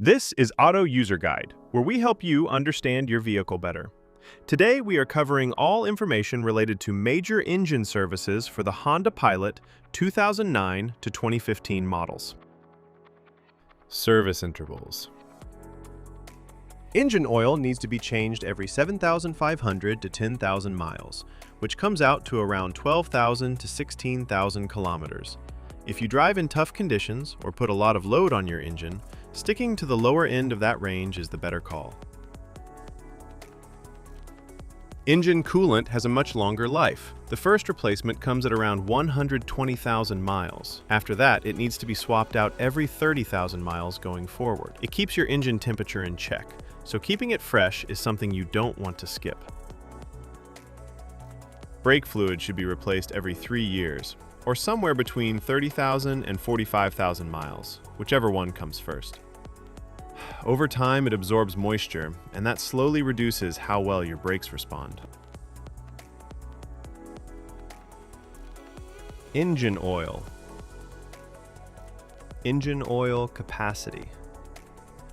This is Auto User Guide, where we help you understand your vehicle better. Today, we are covering all information related to major engine services for the Honda Pilot 2009 to 2015 models. Service intervals. Engine oil needs to be changed every 7,500 to 10,000 miles, which comes out to around 12,000 to 16,000 kilometers. If you drive in tough conditions or put a lot of load on your engine, sticking to the lower end of that range is the better call. Engine coolant has a much longer life. The first replacement comes at around 120,000 miles. After that, it needs to be swapped out every 30,000 miles going forward. It keeps your engine temperature in check, so keeping it fresh is something you don't want to skip. Brake fluid should be replaced every 3 years, or somewhere between 30,000 and 45,000 miles, whichever one comes first. Over time, it absorbs moisture, and that slowly reduces how well your brakes respond. Engine oil. Engine oil capacity.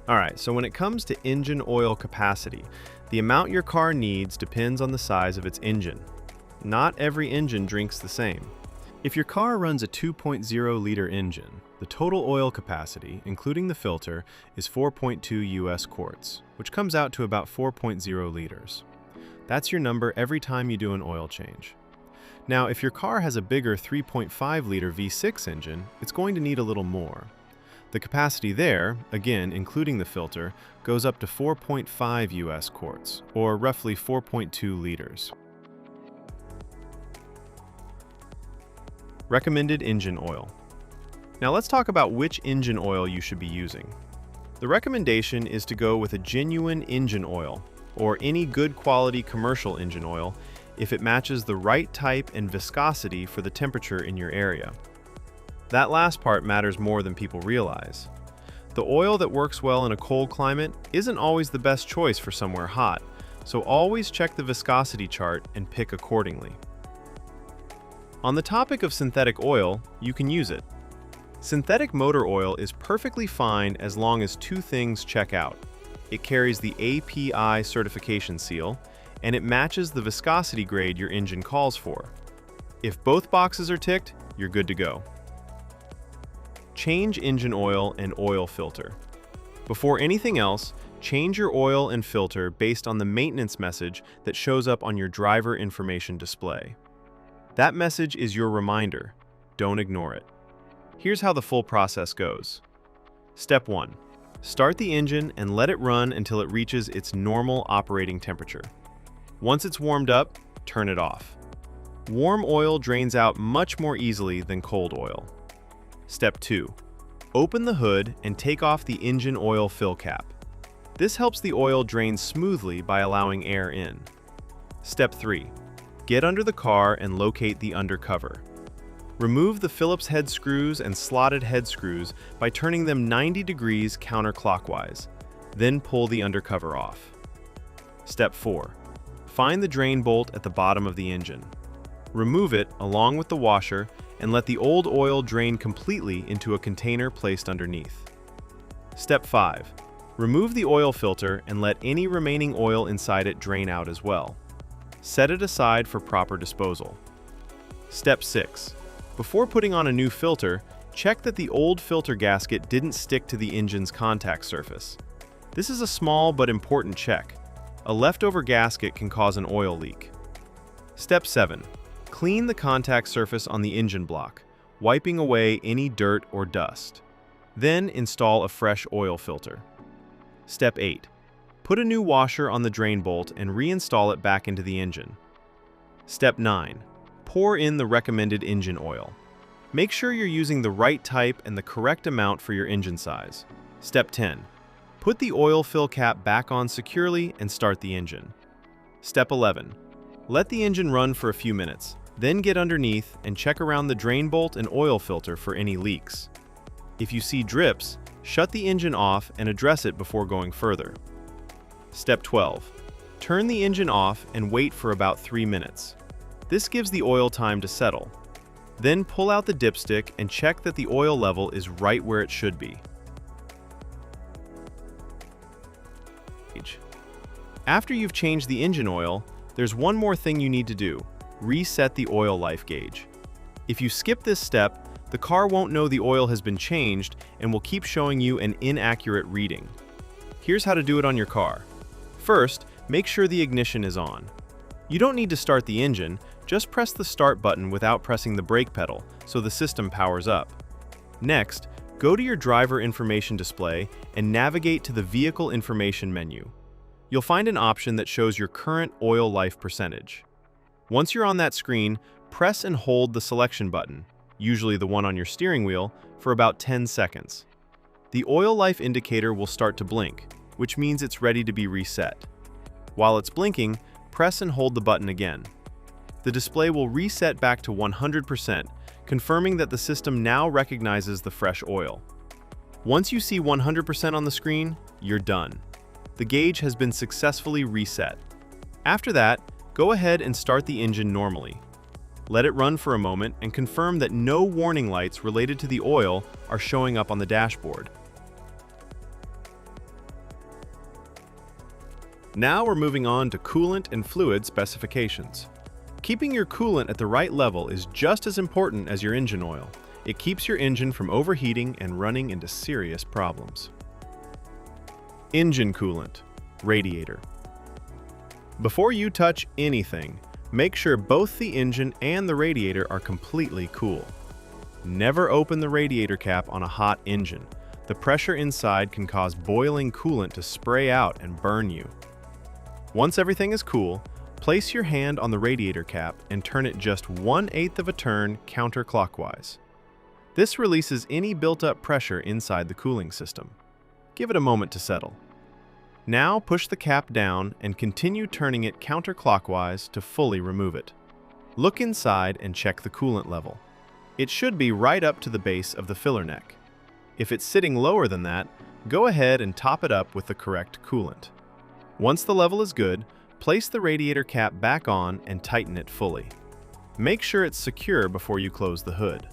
Alright, so when it comes to engine oil capacity, the amount your car needs depends on the size of its engine. Not every engine drinks the same. If your car runs a 2.0-liter engine, the total oil capacity, including the filter, is 4.2 US quarts, which comes out to about 4.0 liters. That's your number every time you do an oil change. Now, if your car has a bigger 3.5-liter V6 engine, it's going to need a little more. The capacity there, again including the filter, goes up to 4.5 US quarts, or roughly 4.2 liters. Recommended engine oil. Now let's talk about which engine oil you should be using. The recommendation is to go with a genuine engine oil, or any good quality commercial engine oil, if it matches the right type and viscosity for the temperature in your area. That last part matters more than people realize. The oil that works well in a cold climate isn't always the best choice for somewhere hot, so always check the viscosity chart and pick accordingly. On the topic of synthetic oil, you can use it. Synthetic motor oil is perfectly fine as long as two things check out. It carries the API certification seal, and it matches the viscosity grade your engine calls for. If both boxes are ticked, you're good to go. Change engine oil and oil filter. Before anything else, change your oil and filter based on the maintenance message that shows up on your driver information display. That message is your reminder. Don't ignore it. Here's how the full process goes. Step 1. Start the engine and let it run until it reaches its normal operating temperature. Once it's warmed up, turn it off. Warm oil drains out much more easily than cold oil. Step 2. Open the hood and take off the engine oil fill cap. This helps the oil drain smoothly by allowing air in. Step 3. Get under the car and locate the undercover. Remove the Phillips head screws and slotted head screws by turning them 90 degrees counterclockwise. Then pull the undercover off. Step 4. Find the drain bolt at the bottom of the engine. Remove it along with the washer and let the old oil drain completely into a container placed underneath. Step 5. Remove the oil filter and let any remaining oil inside it drain out as well. Set it aside for proper disposal. Step 6. Before putting on a new filter, check that the old filter gasket didn't stick to the engine's contact surface. This is a small but important check. A leftover gasket can cause an oil leak. Step 7. Clean the contact surface on the engine block, wiping away any dirt or dust. Then install a fresh oil filter. Step 8. Put a new washer on the drain bolt and reinstall it back into the engine. Step 9. Pour in the recommended engine oil. Make sure you're using the right type and the correct amount for your engine size. Step 10. Put the oil fill cap back on securely and start the engine. Step 11. Let the engine run for a few minutes, then get underneath and check around the drain bolt and oil filter for any leaks. If you see drips, shut the engine off and address it before going further. Step 12. Turn the engine off and wait for about 3 minutes. This gives the oil time to settle. Then pull out the dipstick and check that the oil level is right where it should be. gauge. After you've changed the engine oil, there's one more thing you need to do: reset the oil life gauge. If you skip this step, the car won't know the oil has been changed and will keep showing you an inaccurate reading. Here's how to do it on your car. First, make sure the ignition is on. You don't need to start the engine, just press the start button without pressing the brake pedal so the system powers up. Next, go to your driver information display and navigate to the vehicle information menu. You'll find an option that shows your current oil life percentage. Once you're on that screen, press and hold the selection button, usually the one on your steering wheel, for about 10 seconds. The oil life indicator will start to blink, which means it's ready to be reset. While it's blinking, press and hold the button again. The display will reset back to 100%, confirming that the system now recognizes the fresh oil. Once you see 100% on the screen, you're done. The gauge has been successfully reset. After that, go ahead and start the engine normally. Let it run for a moment and confirm that no warning lights related to the oil are showing up on the dashboard. Now we're moving on to coolant and fluid specifications. Keeping your coolant at the right level is just as important as your engine oil. It keeps your engine from overheating and running into serious problems. Engine coolant, radiator. Before you touch anything, make sure both the engine and the radiator are completely cool. Never open the radiator cap on a hot engine. The pressure inside can cause boiling coolant to spray out and burn you. Once everything is cool, place your hand on the radiator cap and turn it just 1/8 of a turn counterclockwise. This releases any built-up pressure inside the cooling system. Give it a moment to settle. Now push the cap down and continue turning it counterclockwise to fully remove it. Look inside and check the coolant level. It should be right up to the base of the filler neck. If it's sitting lower than that, go ahead and top it up with the correct coolant. Once the level is good, place the radiator cap back on and tighten it fully. Make sure it's secure before you close the hood.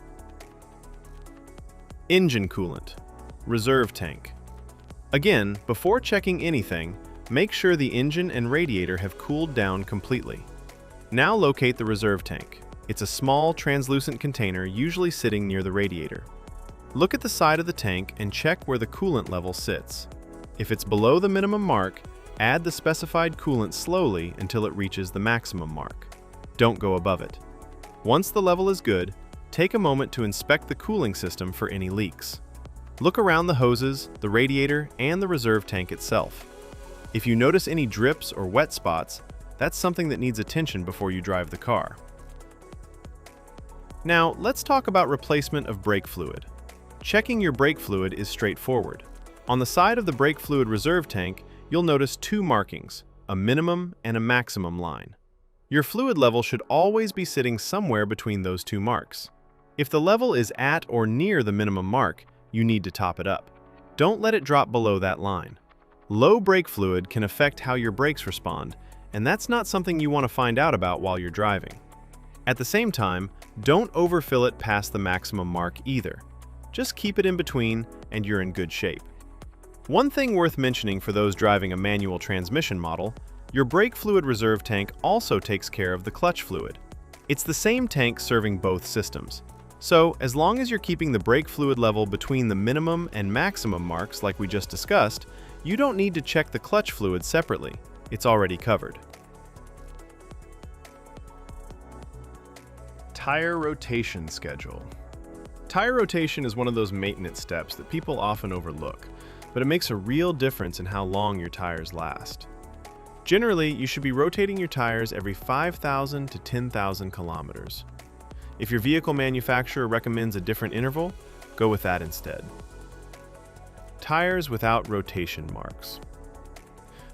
Engine coolant, reserve tank. Again, before checking anything, make sure the engine and radiator have cooled down completely. Now locate the reserve tank. It's a small, translucent container usually sitting near the radiator. Look at the side of the tank and check where the coolant level sits. If it's below the minimum mark, add the specified coolant slowly until it reaches the maximum mark. Don't go above it. Once the level is good, take a moment to inspect the cooling system for any leaks. Look around the hoses, the radiator, and the reserve tank itself. If you notice any drips or wet spots, that's something that needs attention before you drive the car. Now, let's talk about replacement of brake fluid. Checking your brake fluid is straightforward. On the side of the brake fluid reserve tank, you'll notice two markings, a minimum and a maximum line. Your fluid level should always be sitting somewhere between those two marks. If the level is at or near the minimum mark, you need to top it up. Don't let it drop below that line. Low brake fluid can affect how your brakes respond, and that's not something you want to find out about while you're driving. At the same time, don't overfill it past the maximum mark either. Just keep it in between and you're in good shape. One thing worth mentioning for those driving a manual transmission model, your brake fluid reserve tank also takes care of the clutch fluid. It's the same tank serving both systems. So, as long as you're keeping the brake fluid level between the minimum and maximum marks like we just discussed, you don't need to check the clutch fluid separately. It's already covered. Tire rotation schedule. Tire rotation is one of those maintenance steps that people often overlook, but it makes a real difference in how long your tires last. Generally, you should be rotating your tires every 5,000 to 10,000 kilometers. If your vehicle manufacturer recommends a different interval, go with that instead. Tires without rotation marks.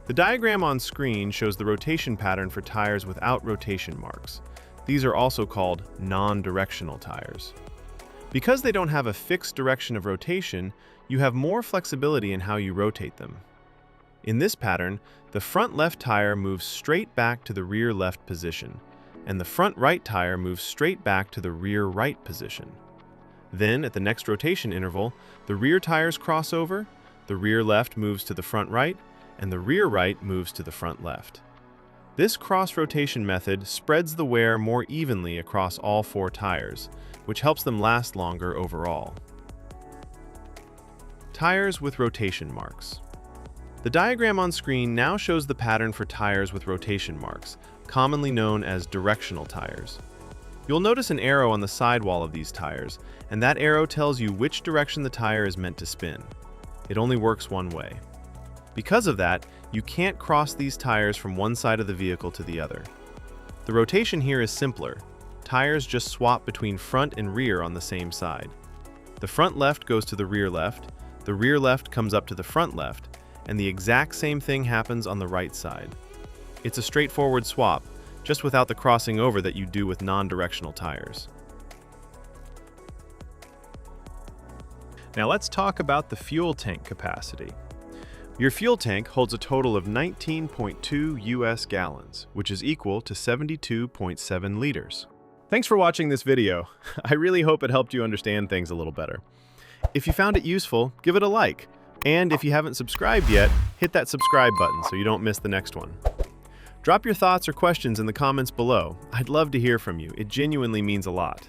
The diagram on screen shows the rotation pattern for tires without rotation marks. These are also called non-directional tires. Because they don't have a fixed direction of rotation, you have more flexibility in how you rotate them. In this pattern, the front left tire moves straight back to the rear left position, and the front right tire moves straight back to the rear right position. Then, at the next rotation interval, the rear tires cross over, the rear left moves to the front right, and the rear right moves to the front left. This cross-rotation method spreads the wear more evenly across all 4 tires, which helps them last longer overall. Tires with rotation marks. The diagram on screen now shows the pattern for tires with rotation marks, commonly known as directional tires. You'll notice an arrow on the sidewall of these tires, and that arrow tells you which direction the tire is meant to spin. It only works one way. Because of that, you can't cross these tires from one side of the vehicle to the other. The rotation here is simpler. Tires just swap between front and rear on the same side. The front left goes to the rear left comes up to the front left, and the exact same thing happens on the right side. It's a straightforward swap, just without the crossing over that you do with non-directional tires. Now let's talk about the fuel tank capacity. Your fuel tank holds a total of 19.2 US gallons, which is equal to 72.7 liters. Thanks for watching this video. I really hope it helped you understand things a little better. If you found it useful, give it a like. And if you haven't subscribed yet, hit that subscribe button so you don't miss the next one. Drop your thoughts or questions in the comments below. I'd love to hear from you. It genuinely means a lot.